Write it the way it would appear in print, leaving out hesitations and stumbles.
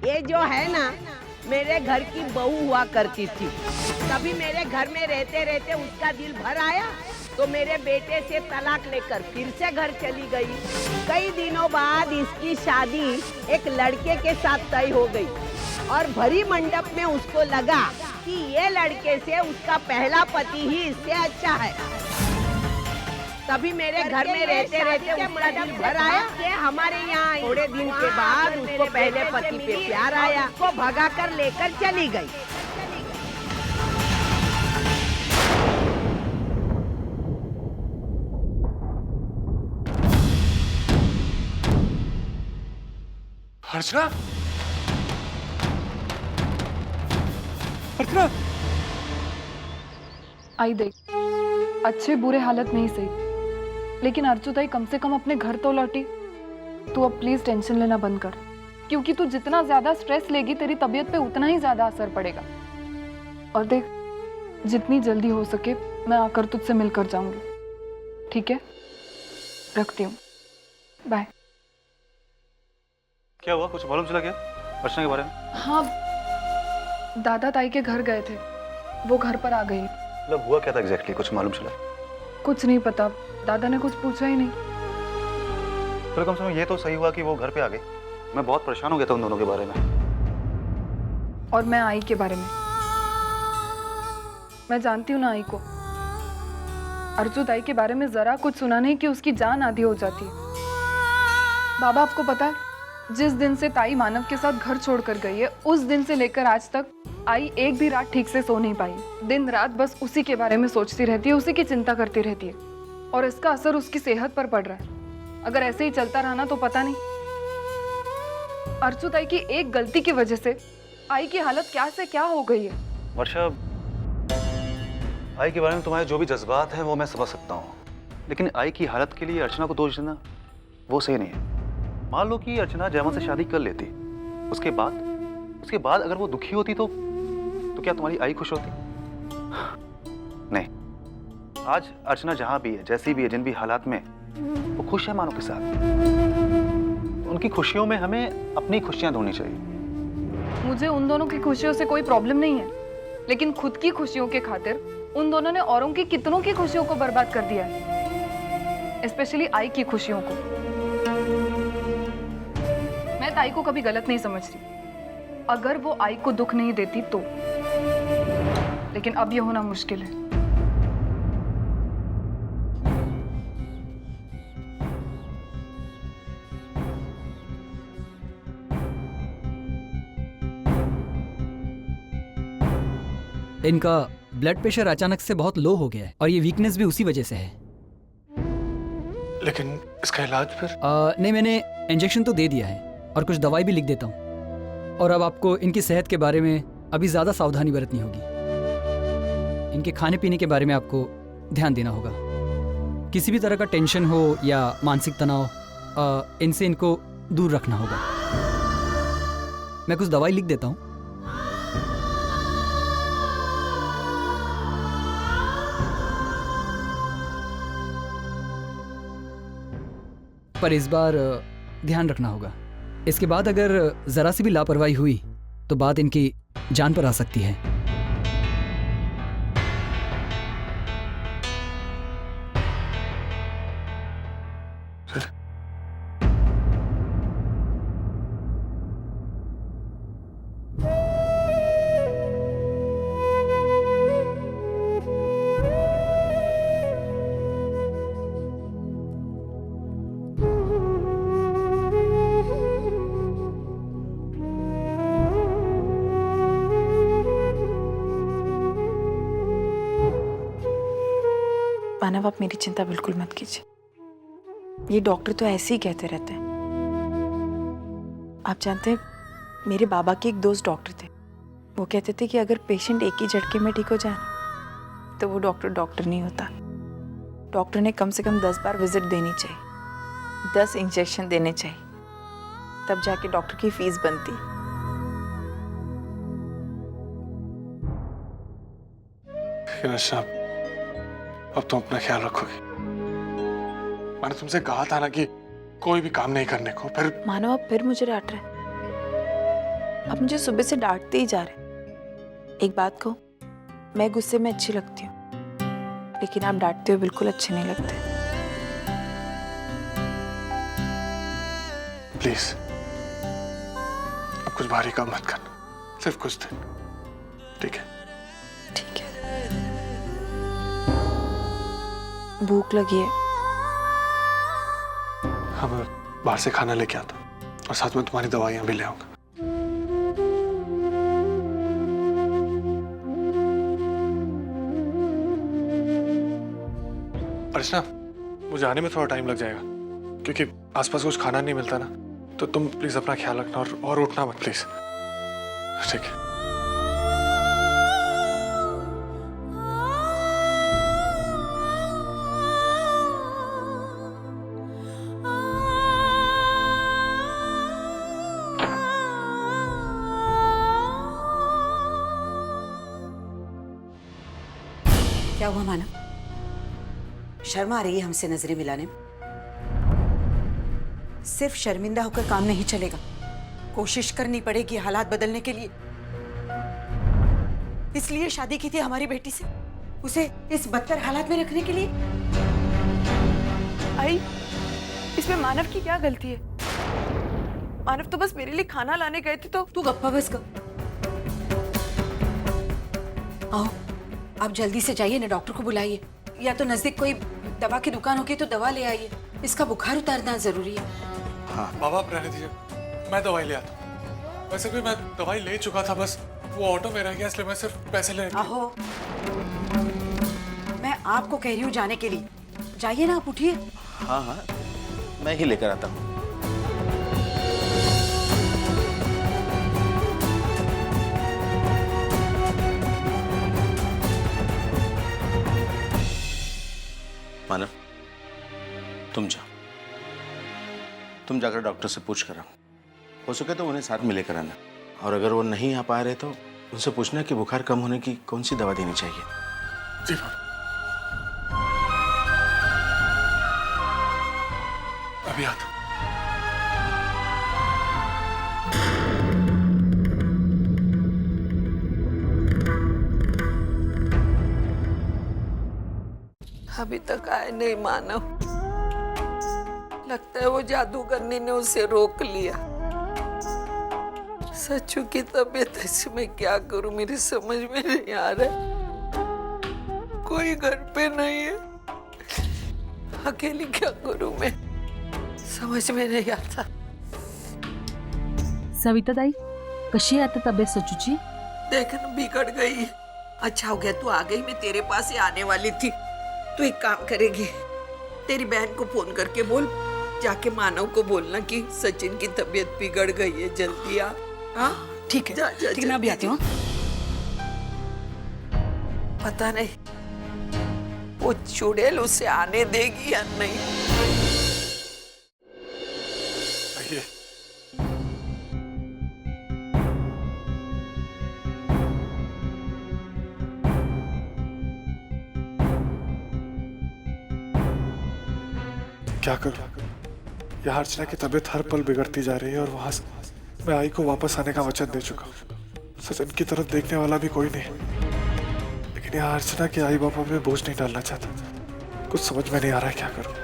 ये जो है ना, मेरे घर की बहू हुआ करती थी। कभी मेरे घर में रहते रहते उसका दिल भर आया तो मेरे बेटे से तलाक लेकर फिर से घर चली गई। कई दिनों बाद इसकी शादी एक लड़के के साथ तय हो गई और भरी मंडप में उसको लगा कि ये लड़के से उसका पहला पति ही इससे अच्छा है। तभी मेरे घर में रहते रहते उसका दिल भर आया कि हमारे यहाँ थोड़े दिन के बाद उसको पहले पति पे प्यार आया, उसको भगा कर लेकर चली गई। अर्चना, अर्चना, आई देख, अच्छे बुरे हालत में ही सही, लेकिन अर्चू ताई कम से कम अपने घर तो लौटी। तू अब प्लीज टेंशन लेना बंद कर, क्योंकि तू जितना ज्यादा स्ट्रेस लेगी तेरी तबीयत पे उतना ही ज्यादा असर पड़ेगा। और देख, जितनी जल्दी हो सके मैं आकर तुझसे मिलकर जाऊंगी, ठीक है? रखती हूँ, बाय। क्या हुआ? कुछ मालूम चला क्या अर्चना के बारे में? हाँ, दादा ताई के घर गए थे, वो घर पर आ गई। मतलब हुआ क्या था एग्जैक्टली? कुछ मालूम चला? कुछ नहीं पता, दादा ने कुछ पूछा ही नहीं। तो कम से कम ये तो सही हुआ कि वो घर पे आ गई। मैं बहुत परेशान हो गया था उन दोनों के बारे में। और मैं आई के बारे में, मैं जानती हूँ ना आई को। अर्जू ताई के बारे में जरा कुछ सुना नहीं कि उसकी जान आधी हो जाती है। बाबा, आपको पता है, जिस दिन से ताई मानव के साथ घर छोड़कर गई है उस दिन से लेकर आज तक आई एक भी रात ठीक से सो नहीं पाई। दिन रात बस उसी के बारे में सोचती रहती है, उसी की चिंता करती रहती है, और इसका असर उसकी सेहत पर पड़ रहा है। अगर ऐसे ही चलता रहा ना तो पता नहीं अर्चू ताई की एक गलती की वजह से आई की हालत क्या से क्या हो गई है। वर्षा, आई के बारे में तुम्हारे जो भी जज्बात हैं वो मैं समझ सकता हूँ, लेकिन आई की हालत के लिए अर्चना को दोष देना वो सही नहीं है। मान लो कि अर्चना जयवंत से शादी कर लेती, उसके बाद अगर वो दुखी होती तो क्या तुम्हारी आई खुश होती? नहीं, आज अर्चना जहां भी है, जैसी भी है, जिन भी हालात में, वो खुश है मानो के साथ। उनकी खुशियों में हमें अपनी खुशियां ढूंढनी चाहिए। मुझे उन दोनों की खुशियों से कोई प्रॉब्लम नहीं है, लेकिन खुद की खुशियों के खातिर उन दोनों ने औरों की कितनों की खुशियों को बर्बाद कर दिया है, स्पेशली आई की खुशियों को। मैं ताई को कभी गलत नहीं समझती, अगर वो आई को दुख नहीं देती तो, लेकिन अब ये होना मुश्किल है। इनका ब्लड प्रेशर अचानक से बहुत लो हो गया है और ये वीकनेस भी उसी वजह से है। लेकिन इसका इलाज फिर? नहीं, मैंने इंजेक्शन तो दे दिया है और कुछ दवाई भी लिख देता हूँ। और अब आपको इनकी सेहत के बारे में अभी ज़्यादा सावधानी बरतनी होगी। इनके खाने पीने के बारे में आपको ध्यान देना होगा। किसी भी तरह का टेंशन हो या मानसिक तनाव, इनसे इनको दूर रखना होगा। मैं कुछ दवाई लिख देता हूँ। पर इस बार ध्यान रखना होगा। इसके बाद अगर जरा सी भी लापरवाही हुई तो बात इनकी जान पर आ सकती है। मानव, आप मेरी चिंता बिल्कुल मत कीजिए। ये डॉक्टर तो ऐसे ही कहते रहते हैं। आप जानते हैं, मेरे बाबा के एक दोस्त डॉक्टर थे। वो कहते थे कि अगर पेशेंट एक ही झटके में ठीक हो जाए तो वो डॉक्टर नहीं होता। डॉक्टर ने कम से कम 10 बार विजिट देनी चाहिए, 10 इंजेक्शन देने चाहिए, तब जाके डॉक्टर की फीस बनती। अब तुम अपना ख्याल रखोगे। मैंने तुमसे कहा था ना कि कोई भी काम नहीं करने को। फिर मानो आप फिर मुझे डांट रहे। अब मुझे सुबह से डांटते ही जा रहे। एक बात कहूँ, मैं गुस्से में अच्छी लगती हूँ, लेकिन आप डांटते हुए बिल्कुल अच्छे नहीं लगते। प्लीज अब कुछ भारी काम मत करना, सिर्फ कुछ दिन, ठीक है? ठीक है। भूख लगी है। हाँ, मैं बाहर से खाना लेके आता और साथ में तुम्हारी दवाइयां भी ले आऊंगा। अर्चना, मुझे आने में थोड़ा टाइम लग जाएगा क्योंकि आसपास कुछ खाना नहीं मिलता ना, तो तुम प्लीज अपना ख्याल रखना और उठना मत प्लीज, ठीक है? क्या हुआ मानव? शर्म आ रही है हमसे नजरें मिलाने में? सिर्फ शर्मिंदा होकर काम नहीं चलेगा, कोशिश करनी पड़ेगी हालात बदलने के लिए। इसलिए शादी की थी हमारी बेटी से, उसे इस बदतर हालात में रखने के लिए। आई, इसमें मानव की क्या गलती है? मानव तो बस मेरे लिए खाना लाने गए थे। तो तू गप्पा बस कर। आओ, आप जल्दी से जाइए ना, डॉक्टर को बुलाइए, या तो नजदीक कोई दवा की दुकान होगी तो दवा ले आइए, इसका बुखार उतारना जरूरी है। हाँ बाबा, आप रहने दीजिए, मैं दवाई ले आता हूँ। वैसे भी मैं दवाई ले चुका था, बस वो ऑटो में रह गया, इसलिए मैं सिर्फ पैसे ले। आहो, मैं आपको कह रही हूँ जाने के लिए, जाइए ना, आप उठिए। हाँ हाँ, मैं ही लेकर आता हूँ। मानव, तुम जाओ, तुम जाकर डॉक्टर से पूछ कर आओ। हो सके तो उन्हें साथ में लेकर आना, और अगर वो नहीं आ पा रहे तो उनसे पूछना कि बुखार कम होने की कौन सी दवा देनी चाहिए। जी बाबा, अभी आता हूँ। अभी तक आए नहीं मानव, लगता है वो जादूगरनी ने उसे रोक लिया। सच्चू की तबीयत ऐसी, मैं क्या करूं, मेरी समझ में नहीं आ रहा। कोई घर पे नहीं है, अकेली क्या करूं मैं, समझ में नहीं आता। सविता ताई, कशी आहे आता तब्येत सचूची? देखना बिगड़ गई है। अच्छा हो गया तू आ गई, मैं तेरे पास ही आने वाली थी। तू एक काम करेगी, तेरी बहन को फोन करके बोल, जाके मानव को बोलना कि सचिन की तबीयत बिगड़ गई है, जल्दी आ। हाँ ठीक है, ठीक है, मैं अभी आती हूँ। पता नहीं वो चुड़ैल उसे आने देगी या नहीं। आइए। क्या करूं? यह अर्चना की तबीयत हर पल बिगड़ती जा रही है और वहां से मैं आई को वापस आने का वचन दे चुका हूँ। सचिन की तरफ देखने वाला भी कोई नहीं, लेकिन यह अर्चना के आई बाबा में बोझ नहीं डालना चाहता। कुछ समझ में नहीं आ रहा है क्या करूं।